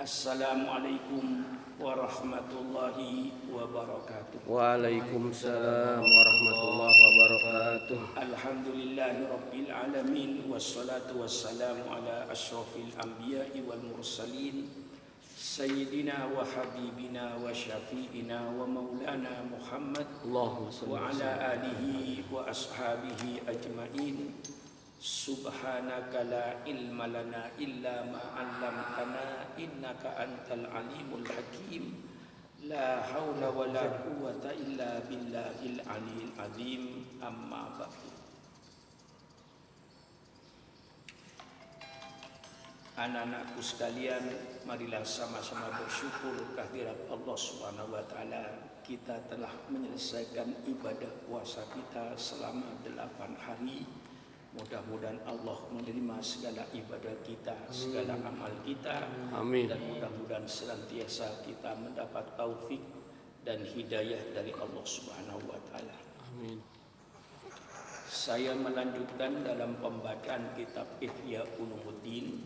Assalamualaikum warahmatullahi wabarakatuh. Waalaikumsalam warahmatullahi wabarakatuh. Alhamdulillahi rabbil alamin. Wassalatu wassalamu ala ashrafil anbiya'i wal mursalin Sayyidina wa habibina wa syafi'ina wa maulana Muhammad Allahumma salli wa wa ala sallim. alihi wa ashabihi ajma'in. Subhanaka la ilma lana illa ma 'allamtana innaka antal alimul hakim. La haula wa la quwwata illa billahil aliyil azim. Amma ba'du. Anak-anakku sekalian, marilah sama-sama bersyukur kehadirat Allah Subhanahu wa taala. Kita telah menyelesaikan ibadah puasa kita selama 8 hari. Mudah-mudahan Allah menerima segala ibadah kita, segala amal kita. Amin. Dan mudah-mudahan senantiasa kita mendapat taufik dan hidayah dari Allah Subhanahu wa taala. Amin. Saya melanjutkan dalam pembacaan kitab Ihya Ulumuddin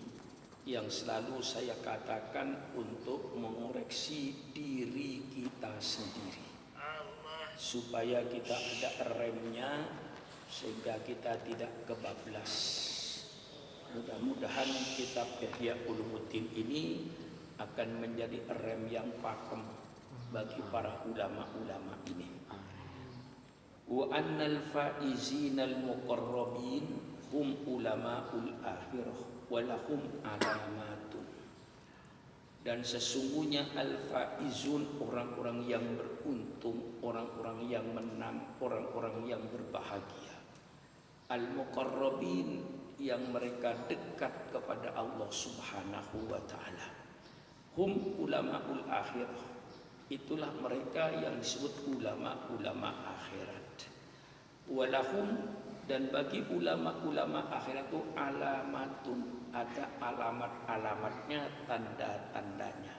yang selalu saya katakan untuk mengoreksi diri kita sendiri, supaya kita ada remnya sehingga kita tidak kebablas. Mudah-mudahan kitab Ihya Ulumuddin ini akan menjadi rem yang pakem bagi para ulama-ulama ini. Wa annal faizinal muqarrabin hum ulamaul akhirah wa lahum alamatun. Dan sesungguhnya al-faizun, orang-orang yang beruntung, orang-orang yang menang, orang-orang yang berbahagia. Al-muqarrabin, yang mereka dekat kepada Allah Subhanahu wa taala. Hum ulamaul akhirah, itulah mereka yang disebut ulama-ulama akhirat. Walahum, dan bagi ulama-ulama akhirat itu alamatun, ada alamat-alamatnya, tanda-tandanya.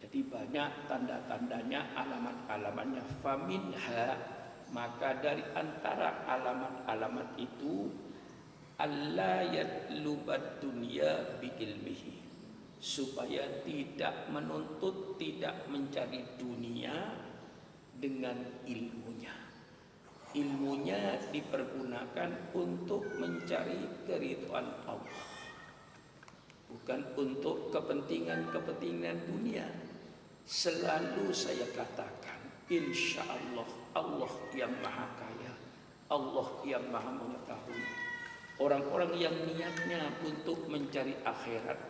Jadi banyak tanda-tandanya, alamat-alamatnya. Faminha, maka dari antara alamat-alamat itu, alla yatlubad dunya bi ilmihi, supaya tidak menuntut, tidak mencari dunia dengan ilmunya. Ilmunya dipergunakan untuk mencari keridhaan Allah, bukan untuk kepentingan-kepentingan dunia. Selalu saya katakan, insya Allah, Allah yang maha kaya, Allah yang maha mengetahui. Orang-orang yang niatnya untuk mencari akhirat,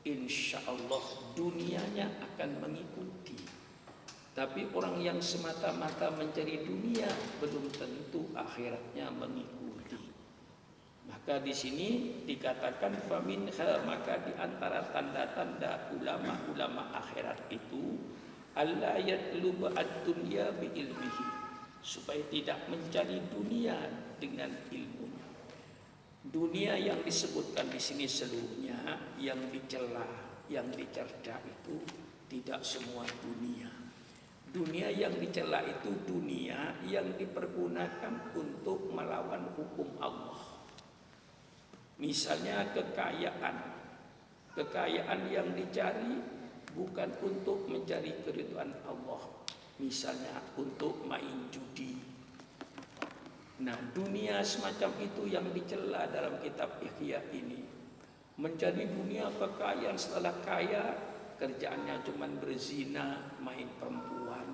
insya Allah dunianya akan mengikuti. Tapi orang yang semata-mata mencari dunia, belum tentu akhiratnya mengikuti. Maka di sini dikatakan faminha, maka di antara tanda-tanda ulama-ulama akhirat itu, alla yatlubu ad-dunya bi ilmihi, supaya tidak mencari dunia dengan ilmunya. Dunia yang disebutkan di sini seluruhnya yang dicela, yang dicerca itu tidak semua dunia. Dunia yang dicela itu dunia yang dipergunakan untuk melawan hukum Allah. Misalnya kekayaan. Kekayaan yang dicari bukan untuk mencari keridhaan Allah. Misalnya untuk main judi. Nah, dunia semacam itu yang dicela dalam kitab Ihya ini. Mencari dunia kekayaan, setelah kaya kerjaannya cuma berzina, main perempuan.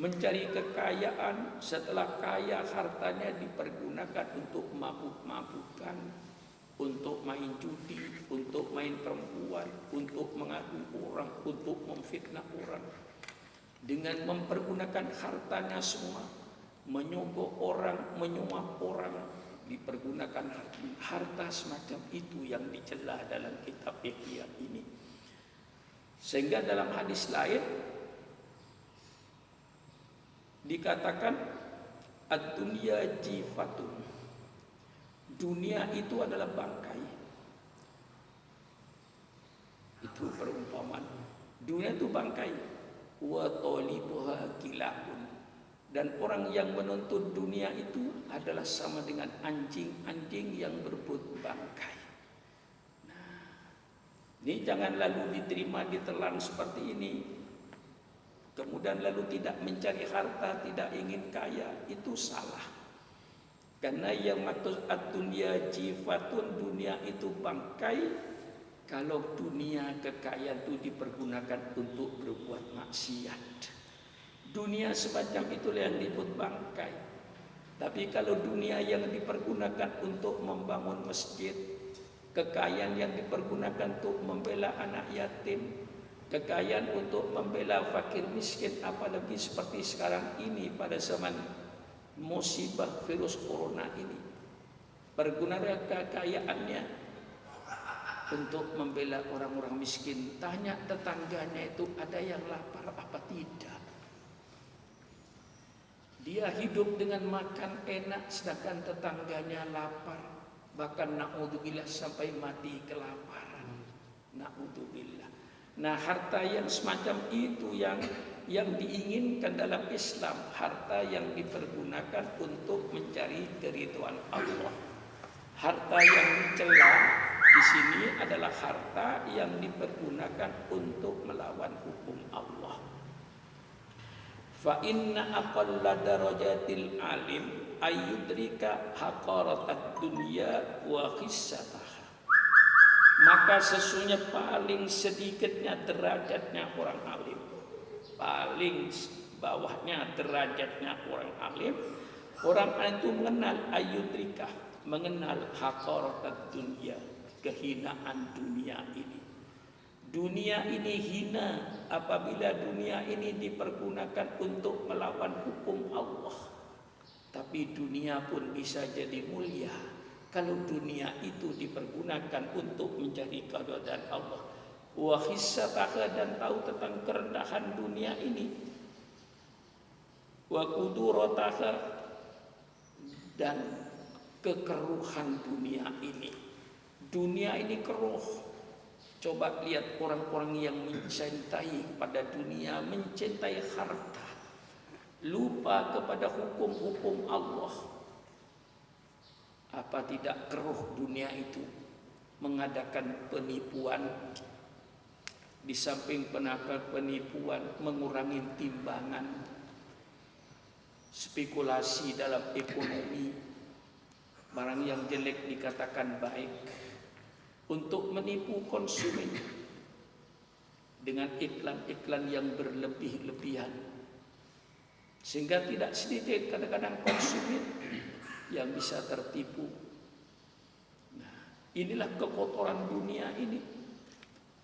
Mencari kekayaan, setelah kaya hartanya dipergunakan untuk mabuk-mabukan, untuk main judi, untuk main perempuan, untuk mengadu orang, untuk memfitnah orang. Dengan mempergunakan hartanya semua, menyogok orang, menyuap orang, dipergunakan harta semacam itu yang dicela dalam kitab Ihya ini. Sehingga dalam hadis lain dikatakan ad-dunya jifatun, dunia itu adalah bangkai. Itu perumpamaan. Dunia itu bangkai. Wa talibuha kilabun, dan orang yang menuntut dunia itu adalah sama dengan anjing-anjing yang berebut bangkai. Ini jangan lalu diterima, ditelan seperti ini. Kemudian lalu tidak mencari harta, tidak ingin kaya, itu salah. Karena yang maksud ad-dunya jifatun, dunia itu bangkai. Kalau dunia kekayaan itu dipergunakan untuk berbuat maksiat, dunia semacam itulah yang disebut bangkai. Tapi kalau dunia yang dipergunakan untuk membangun masjid, kekayaan yang dipergunakan untuk membela anak yatim, kekayaan untuk membela fakir miskin, apalagi seperti sekarang ini pada zaman musibah virus corona ini, pergunakan kekayaannya untuk membela orang-orang miskin. Tanya tetangganya itu ada yang lapar apa tidak. Dia hidup dengan makan enak sedangkan tetangganya lapar, bahkan na'udzubillah sampai mati kelaparan. Na'udzubillah. Nah, harta yang semacam itu yang diinginkan dalam Islam, harta yang dipergunakan untuk mencari keridhaan Allah. Harta yang dicela di sini adalah harta yang dipergunakan untuk melawan hukum Allah. Fa inna aqalla darajatil alim ayyudrika haqarat dunya wa khissataha. Maka sesungguhnya paling sedikitnya derajatnya orang alim, paling bawahnya derajatnya orang alim itu mengenal ayyudrika, mengenal haqarat dunya, kehinaan dunia ini. Dunia ini hina apabila dunia ini dipergunakan untuk melawan hukum Allah. Tapi dunia pun bisa jadi mulia kalau dunia itu dipergunakan untuk mencari keridhaan Allah. Wa khissataha, dan tahu tentang kerendahan dunia ini. Wa qudurataha, dan kekeruhan dunia ini. Dunia ini keruh. Coba lihat orang-orang yang mencintai pada dunia, mencintai harta, lupa kepada hukum-hukum Allah. Apa tidak keruh dunia itu? Mengadakan penipuan, di samping penipuan mengurangi timbangan, spekulasi dalam ekonomi, barang yang jelek dikatakan baik, untuk menipu konsumen dengan iklan-iklan yang berlebih-lebihan, sehingga tidak sedikit kadang-kadang konsumen yang bisa tertipu. Nah, inilah kekotoran dunia ini.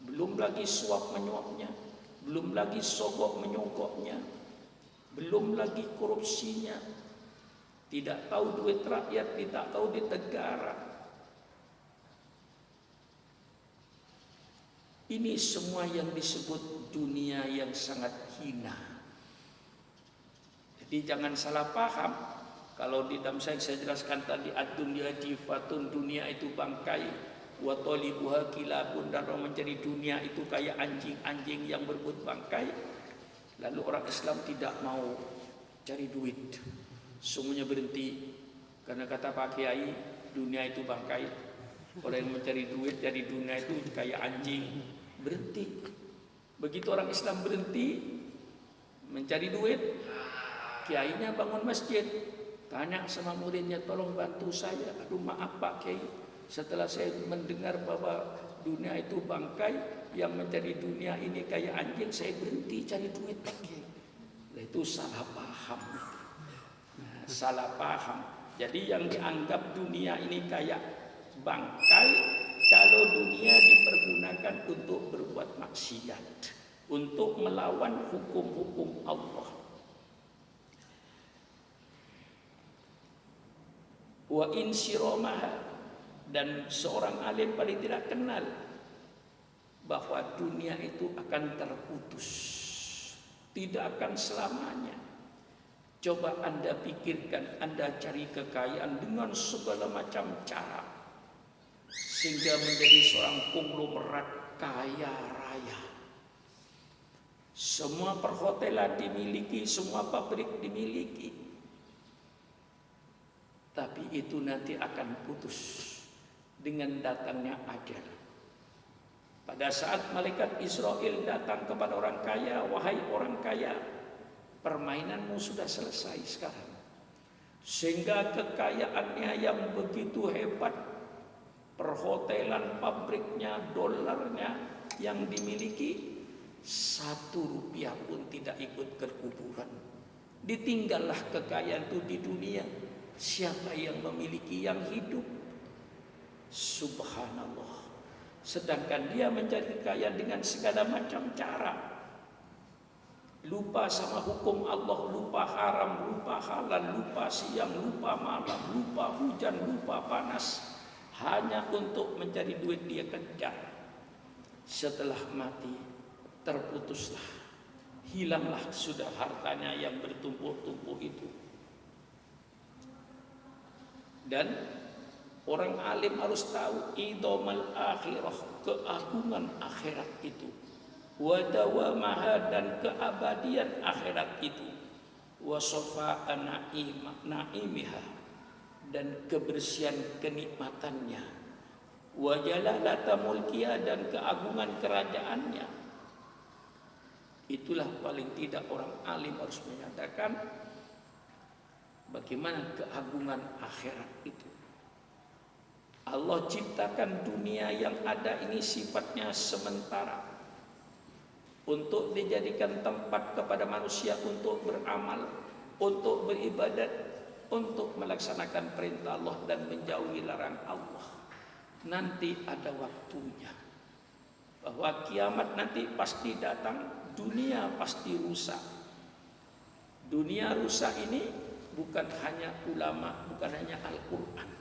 Belum lagi suap menyuapnya, belum lagi sogok menyogoknya, belum lagi korupsinya. Tidak tahu duit rakyat, tidak tahu duit negara. Ini semua yang disebut dunia yang sangat hina. Jadi jangan salah paham. Kalau di dalam saya jelaskan tadi, ad-dunya jifatun, dunia itu bangkai, wa talibuha kilabun, dan orang mencari dunia itu kayak anjing-anjing yang berebut bangkai. Lalu orang Islam tidak mau cari duit, semuanya berhenti. Karena kata Pak Kiai, dunia itu bangkai. Orang yang mencari duit dari dunia itu kayak anjing, berhenti. Begitu orang Islam berhenti mencari duit, kiainya bangun masjid, tanya sama muridnya, tolong bantu saya. Aduh maaf Pak Kiai, setelah saya mendengar bahwa dunia itu bangkai, yang mencari dunia ini kayak anjing, saya berhenti cari duit Pak Kiai. Nah, itu salah paham. Nah, salah paham. Jadi yang dianggap dunia ini kayak bangkai kalau dunia dipergunakan untuk berbuat maksiat, untuk melawan hukum-hukum Allah. Wa insiromaha, dan seorang alim paling tidak kenal bahwa dunia itu akan terputus, tidak akan selamanya. Coba Anda pikirkan, Anda cari kekayaan dengan segala macam cara, sehingga menjadi seorang konglomerat kaya raya. Semua perhotelan dimiliki, semua pabrik dimiliki. Tapi itu nanti akan putus dengan datangnya ajal. Pada Pada saat malaikat Israel datang kepada orang kaya, wahai orang kaya, permainanmu sudah selesai sekarang. Sehingga kekayaannya yang begitu hebat, perhotelan, pabriknya, dolarnya yang dimiliki, 1 rupiah pun tidak ikut ke kuburan. Ditinggallah kekayaan itu di dunia. Siapa yang memiliki yang hidup? Subhanallah. Sedangkan dia mencari kaya dengan segala macam cara. Lupa sama hukum Allah, lupa haram, lupa halal, lupa siang, lupa malam, lupa hujan, lupa panas. Hanya untuk mencari duit dia kejar. Setelah mati, terputuslah, hilanglah sudah hartanya yang bertumpuk-tumpuk itu. Dan orang alim harus tahu idomal akhirah, keagungan akhirat itu, wa dawamaha, dan keabadian akhirat itu, wa safa'a naimiha, dan kebersihan kenikmatannya, wa jalalata mulkiha, dan keagungan kerajaannya. Itulah paling tidak orang alim harus menyatakan bagaimana keagungan akhirat itu. Allah ciptakan dunia yang ada ini sifatnya sementara, untuk dijadikan tempat kepada manusia untuk beramal, untuk beribadat, untuk melaksanakan perintah Allah dan menjauhi larangan Allah. Nanti ada waktunya, bahwa kiamat nanti pasti datang, dunia pasti rusak. Dunia rusak ini bukan hanya ulama, bukan hanya Al-Quran.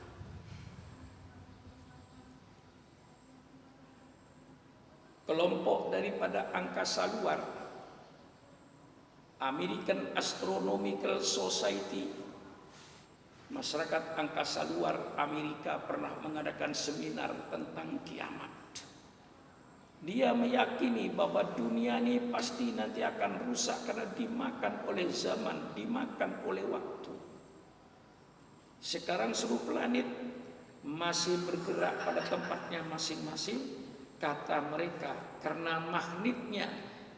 Kelompok daripada angkasa luar, American Astronomical Society, masyarakat angkasa luar Amerika, pernah mengadakan seminar tentang kiamat. Dia meyakini bahwa dunia ini pasti nanti akan rusak karena dimakan oleh zaman, dimakan oleh waktu. Sekarang seluruh planet masih bergerak pada tempatnya masing-masing. Kata mereka, karena magnetnya,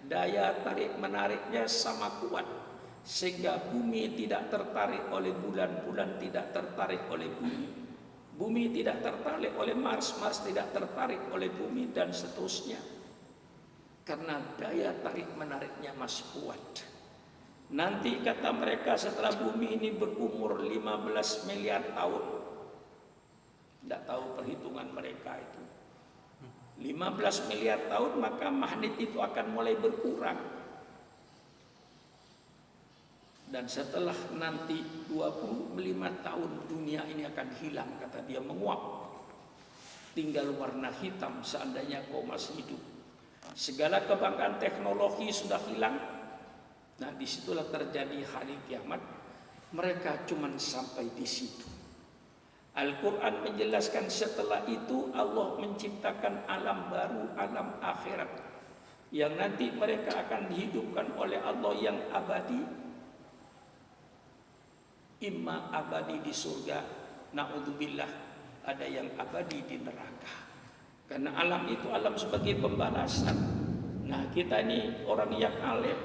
daya tarik menariknya sama kuat, sehingga bumi tidak tertarik oleh bulan, bulan tidak tertarik oleh bumi, bumi tidak tertarik oleh Mars, Mars tidak tertarik oleh bumi, dan seterusnya. Karena daya tarik menariknya masih kuat. Nanti kata mereka setelah bumi ini berumur 15 miliar tahun, tidak tahu perhitungan mereka itu, 15 miliar tahun, maka magnet itu akan mulai berkurang. Dan setelah nanti 25 tahun dunia ini akan hilang, kata dia, menguap. Tinggal warna hitam seandainya kau masih hidup. Segala kebanggaan teknologi sudah hilang. Nah, disitulah terjadi hari kiamat. Mereka cuma sampai di situ. Al-Quran menjelaskan setelah itu Allah menciptakan alam baru, alam akhirat, yang nanti mereka akan dihidupkan oleh Allah yang abadi. Imma abadi di surga, na'udzubillah, ada yang abadi di neraka. Karena alam itu alam sebagai pembalasan. Nah, kita ini orang yang alim,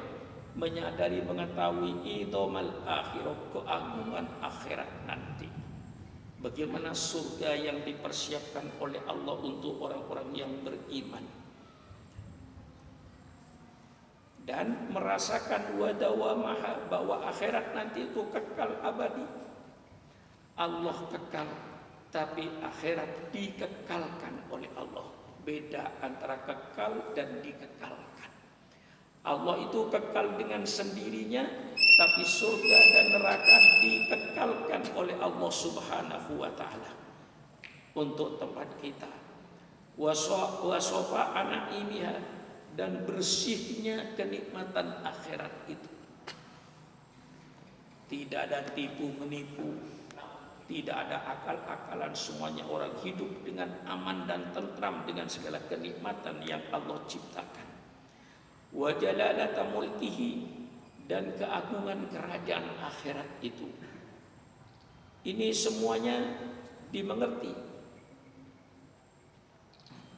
menyadari, mengetahui idomal akhirat, keagungan akhirat nanti. Bagaimana surga yang dipersiapkan oleh Allah untuk orang-orang yang beriman, dan merasakan wadawamaha, bahwa akhirat nanti itu kekal abadi. Allah kekal, tapi akhirat dikekalkan oleh Allah. Beda antara kekal dan dikekalkan. Allah itu kekal dengan sendirinya, tapi surga dan neraka dikekalkan oleh Allah Subhanahu wa ta'ala untuk tempat kita. Wasofa anak ini, dan bersihnya kenikmatan akhirat itu. Tidak ada tipu menipu, tidak ada akal-akalan, semuanya orang hidup dengan aman dan tentram dengan segala kenikmatan yang Allah ciptakan. Wa jalalata mulkihi, dan keagungan kerajaan akhirat itu. Ini semuanya dimengerti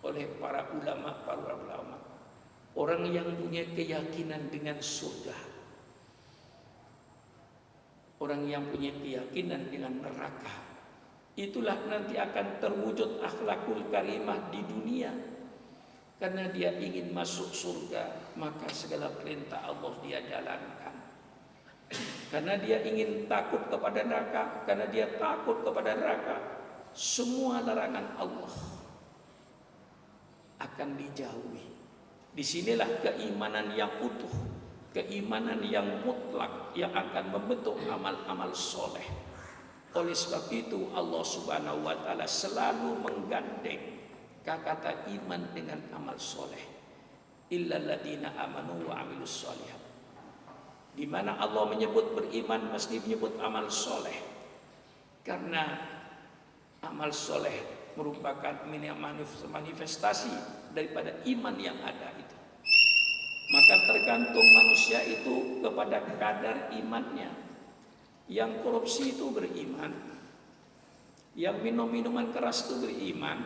oleh para ulama. Orang yang punya keyakinan dengan surga, orang yang punya keyakinan dengan neraka, itulah nanti akan terwujud akhlakul karimah di dunia. Karena dia ingin masuk surga, maka segala perintah Allah dia jalankan. Karena dia ingin takut kepada neraka, karena dia takut kepada neraka, semua larangan Allah akan dijauhi. Disinilah keimanan yang utuh, keimanan yang mutlak yang akan membentuk amal-amal soleh. Oleh sebab itu Allah Subhanahu wa ta'ala selalu menggandeng kata iman dengan amal soleh. Illal ladina amanu wa amilus solihat. Di mana Allah menyebut beriman mesti menyebut amal soleh, karena amal soleh merupakan manifestasi daripada iman yang ada itu. Maka tergantung manusia itu kepada kadar imannya. Yang korupsi itu beriman, yang minum minuman keras itu beriman,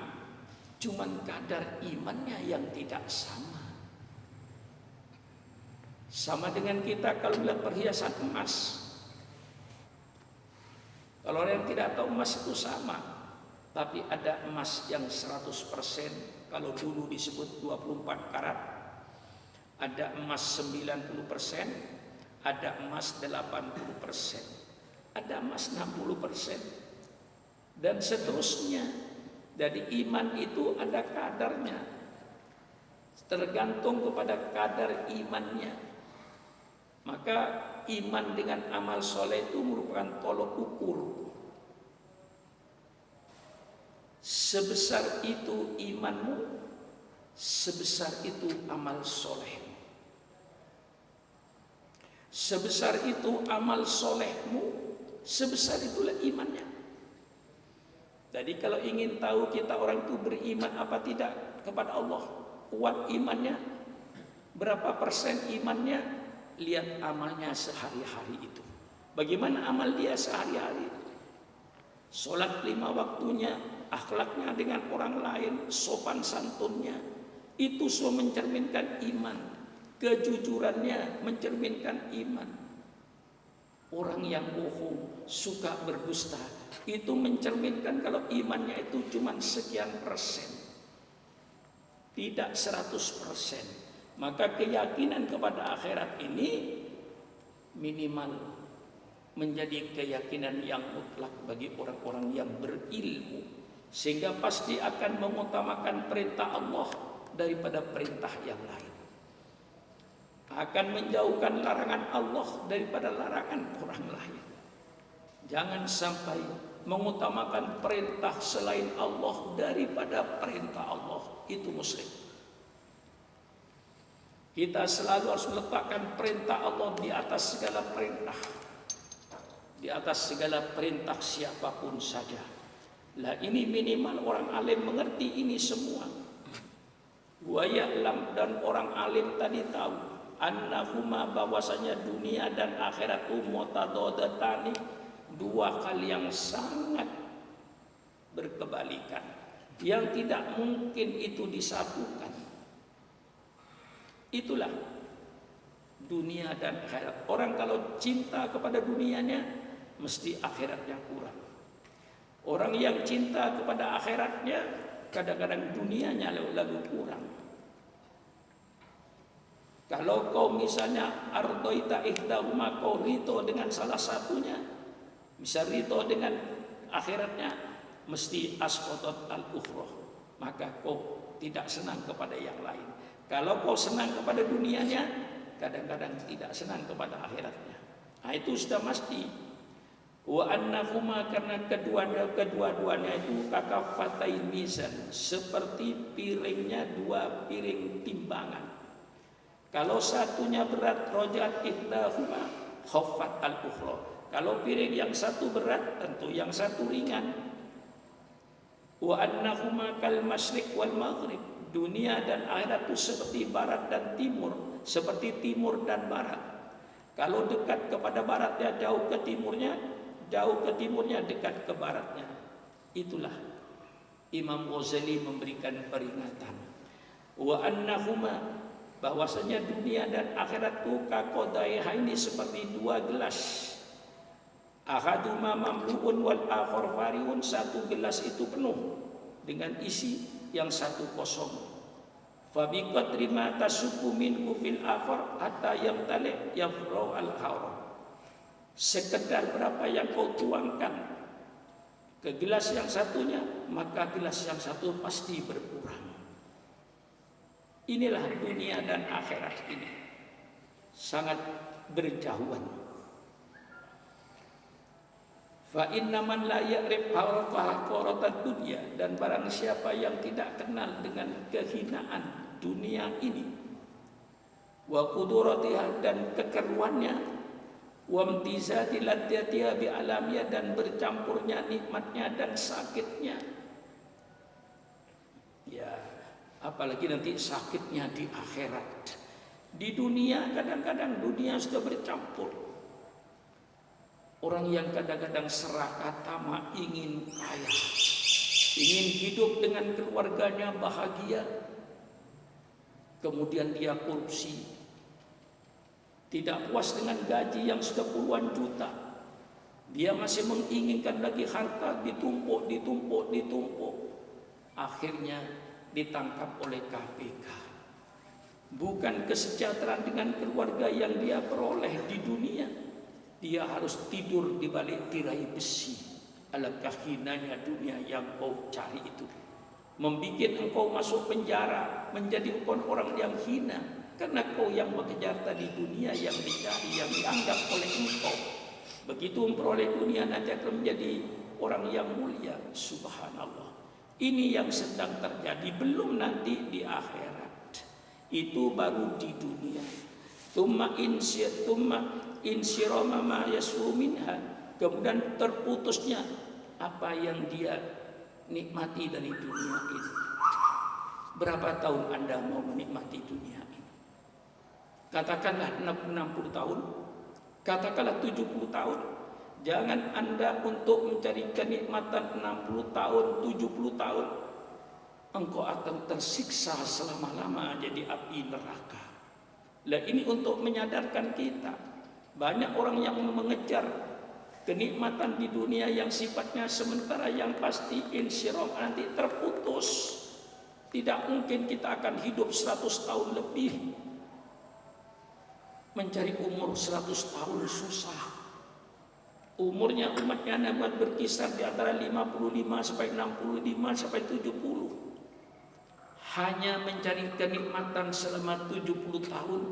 cuman kadar imannya yang tidak sama. Sama dengan kita kalau lihat perhiasan emas. Kalau orang yang tidak tahu emas itu sama, tapi ada emas yang 100%, kalau dulu disebut 24 karat. Ada emas 90%, ada emas 80%, ada emas 60%, dan seterusnya. Jadi iman itu ada kadarnya, tergantung kepada kadar imannya. Maka iman dengan amal soleh itu merupakan tolok ukur. Sebesar itu imanmu, sebesar itu amal solehmu. Sebesar itu amal solehmu, sebesar itulah imannya. Jadi kalau ingin tahu kita orang itu beriman apa tidak kepada Allah, kuat imannya, berapa persen imannya, lihat amalnya sehari-hari itu. Bagaimana amal dia sehari-hari? Sholat 5 waktunya, akhlaknya dengan orang lain, sopan santunnya, itu semua mencerminkan iman. Kejujurannya mencerminkan iman. Orang yang bohong, suka berdusta, itu mencerminkan kalau imannya itu cuma sekian persen, tidak 100%. Maka keyakinan kepada akhirat ini minimal menjadi keyakinan yang mutlak bagi orang-orang yang berilmu, sehingga pasti akan mengutamakan perintah Allah daripada perintah yang lain, akan menjauhkan larangan Allah daripada larangan orang lain. Jangan sampai mengutamakan perintah selain Allah daripada perintah Allah, itu musyrik. Kita selalu harus meletakkan perintah Allah di atas segala perintah, di atas segala perintah siapapun saja. Lah ini minimal orang alim mengerti ini semua. Wa ya'lam, dan orang alim tadi tahu annahuma, bahwasanya dunia dan akhirat mutadadatani, dua hal yang sangat berkebalikan, yang tidak mungkin itu disatukan. Itulah dunia dan akhirat. Orang kalau cinta kepada dunianya, mesti akhiratnya kurang. Orang yang cinta kepada akhiratnya, kadang-kadang dunianya lalu kurang. Kalau kau misalnya ardoita ihdahuma, kau rito dengan salah satunya, bisa rito dengan akhiratnya, mesti asqatat al-ukhra, maka kau tidak senang kepada yang lain. Kalau kau senang kepada dunianya, kadang-kadang tidak senang kepada akhiratnya. Nah, itu sudah pasti. Wa annahuma, karena kedua-duanya itu kakafatain mizan, seperti piringnya dua piring timbangan. Kalau satunya berat, rojat ihdahuma khaffat al-ukhra. Kalau piring yang satu berat, tentu yang satu ringan. Wa annahuma kal masyriq wal maghrib, dunia dan akhirat itu seperti barat dan timur, seperti timur dan barat. Kalau dekat kepada baratnya, jauh ke timurnya, jauh ke timurnya, dekat ke baratnya. Itulah Imam Ghazali memberikan peringatan. Wa annahuma, bahwasanya dunia dan akhirat itu kaqadaihaini, seperti dua gelas. Ahaduma mamluun wal akhar fariun, satu gelas itu penuh dengan isi, yang satu kosong. Fa bi qadri ma tasubbu minhu fil akhar hatta yamtali yafrau al haram. Sekedar berapa yang kau tuangkan ke gelas yang satunya, maka gelas yang satu pasti berkurang. Inilah dunia dan akhirat ini sangat berjauhan. Fa inna man la ya'rif haqaratad dunya, dan barang siapa yang tidak kenal dengan kehinaan dunia ini, wa qudratiha, dan kekeruannya, wa imtizati ladzatiha bi alamiyah, dan bercampurnya nikmatnya dan sakitnya. Ya, apalagi nanti sakitnya di akhirat. Di dunia kadang-kadang dunia sudah bercampur. Orang yang kadang-kadang serakah tamak, ingin kaya, ingin hidup dengan keluarganya bahagia, kemudian dia korupsi, tidak puas dengan gaji yang sudah puluhan juta, dia masih menginginkan lagi harta, ditumpuk, akhirnya ditangkap oleh KPK. Bukan kesejahteraan dengan keluarga yang dia peroleh di dunia, dia harus tidur di balik tirai besi. Alangkah hinanya dunia yang kau cari itu, membikin engkau masuk penjara, menjadi orang yang hina, karena kau yang mengejar tadi dunia yang dicari, yang dianggap oleh engkau. Begitu memperoleh dunia, nanti akan menjadi orang yang mulia. Subhanallah. Ini yang sedang terjadi, belum nanti di akhirat. Itu baru di dunia. Tumma insirama ma yasfu minha, kemudian terputusnya apa yang dia nikmati dari dunia ini. Berapa tahun Anda mau menikmati dunia ini? Katakanlah 60 tahun, katakanlah 70 tahun. Jangan Anda untuk mencari kenikmatan 60 tahun, 70 tahun, engkau akan tersiksa selama-lama jadi api neraka. Lah ini untuk menyadarkan kita. Banyak orang yang mengejar kenikmatan di dunia yang sifatnya sementara, yang pasti insyirah nanti terputus. Tidak mungkin kita akan hidup 100 tahun lebih. Mencari umur 100 tahun susah. Umurnya umatnya Nabi berkisar di antara 55 sampai 65 sampai 70. Hanya mencari kenikmatan selama 70 tahun,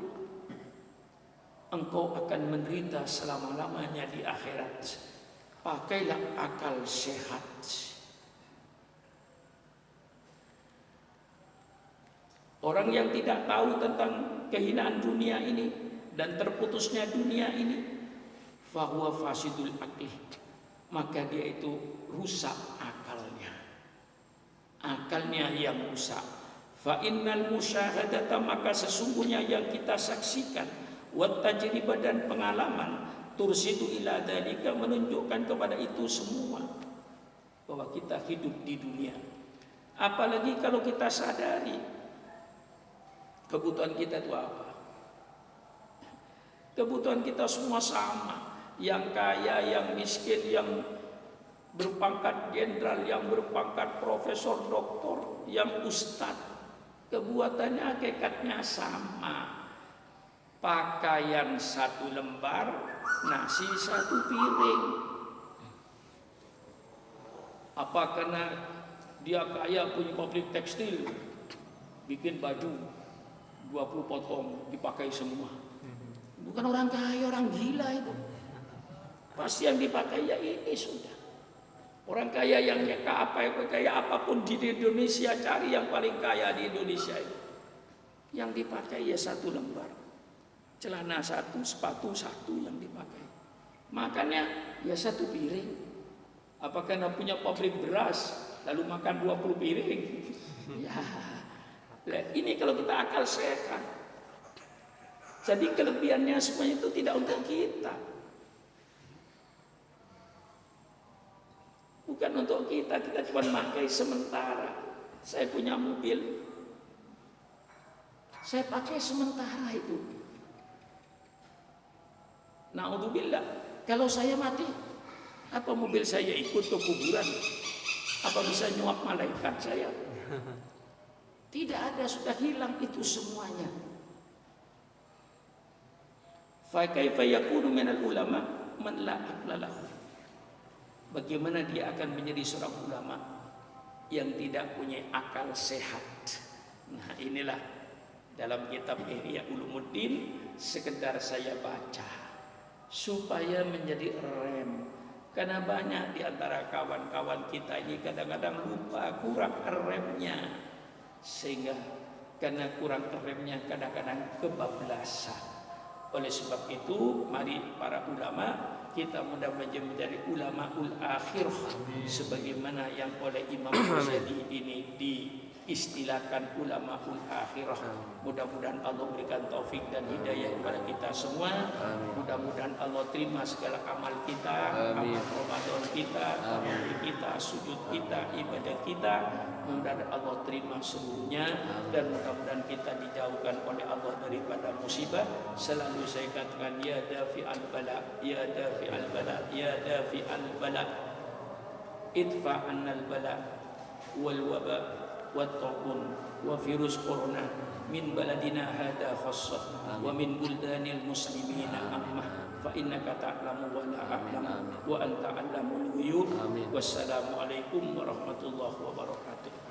engkau akan menderita selama-lamanya di akhirat. Pakailah akal sehat. Orang yang tidak tahu tentang kehinaan dunia ini dan terputusnya dunia ini, fahuwa fasidul aqli, maka dia itu rusak akalnya. Akalnya yang rusak. Fa innal musyahadata, maka sesungguhnya yang kita saksikan, wat tajribah, dan pengalaman, tursidu ila dzalika, menunjukkan kepada itu semua, bahwa kita hidup di dunia. Apalagi kalau kita sadari kebutuhan kita itu apa? Kebutuhan kita semua sama. Yang kaya, yang miskin, yang berpangkat jenderal, yang berpangkat profesor, doktor, yang ustadz, kebuatannya hakikatnya sama. Pakaian satu lembar, nasi satu piring. Apa karena dia kaya, punya pabrik tekstil, bikin baju 20 potong dipakai semua? Bukan orang kaya, orang gila itu. Pasti yang dipakai ya ini sudah. Orang kaya yang kaya apapun di Indonesia, cari yang paling kaya di Indonesia itu. Yang dipakai ya satu lembar, celana satu, sepatu satu yang dipakai. Makannya ya satu piring. Apakah anda punya pabrik beras lalu makan 20 piring? Ya, ini kalau kita akal sehat. Jadi kelebihannya semua itu tidak untuk kita. Bukan untuk kita cuma pakai sementara. Saya punya mobil, saya pakai sementara itu. Na'udzubillah, kalau saya mati, apa mobil saya ikut ke kuburan? Apa bisa nyuap malaikat saya? Tidak ada, sudah hilang itu semuanya. Fa kaifa yakunu minal ulama man la aqla lahu. Bagaimana dia akan menjadi seorang ulama yang tidak punya akal sehat? Nah, inilah dalam kitab Ihya Ulumuddin sekedar saya baca supaya menjadi rem. Karena banyak di antara kawan-kawan kita ini kadang-kadang lupa, kurang remnya. Sehingga karena kurang remnya kadang-kadang kebablasan. Oleh sebab itu, mari para ulama, kita mudah-mudahan menjadi ulamaul akhirah sebagaimana yang oleh Imam Ghazali ini diistilahkan ulamaul akhirah. Mudah-mudahan Allah berikan taufik dan hidayah kepada kita semua. Mudah-mudahan Allah terima segala amal kita, amal Ramadan kita, amal kita, sujud kita, ibadah kita. Mudah-mudahan Allah terima seluruhnya dan mudah-mudahan kita dijauhkan oleh Allah daripada musibah. Selalu saya katakan, ya dafi'al bala, ya dafi'al bala, ya dafi'al bala, idfa' annal bala wal waba wat taun wa virus corona min baladina hada khassah wa min buldanil muslimina ammah fa innaka ta'lamu wa la a'lamu wa anta 'allamul ghuyub. Wassalamu alaikum warahmatullahi wabarakatuh.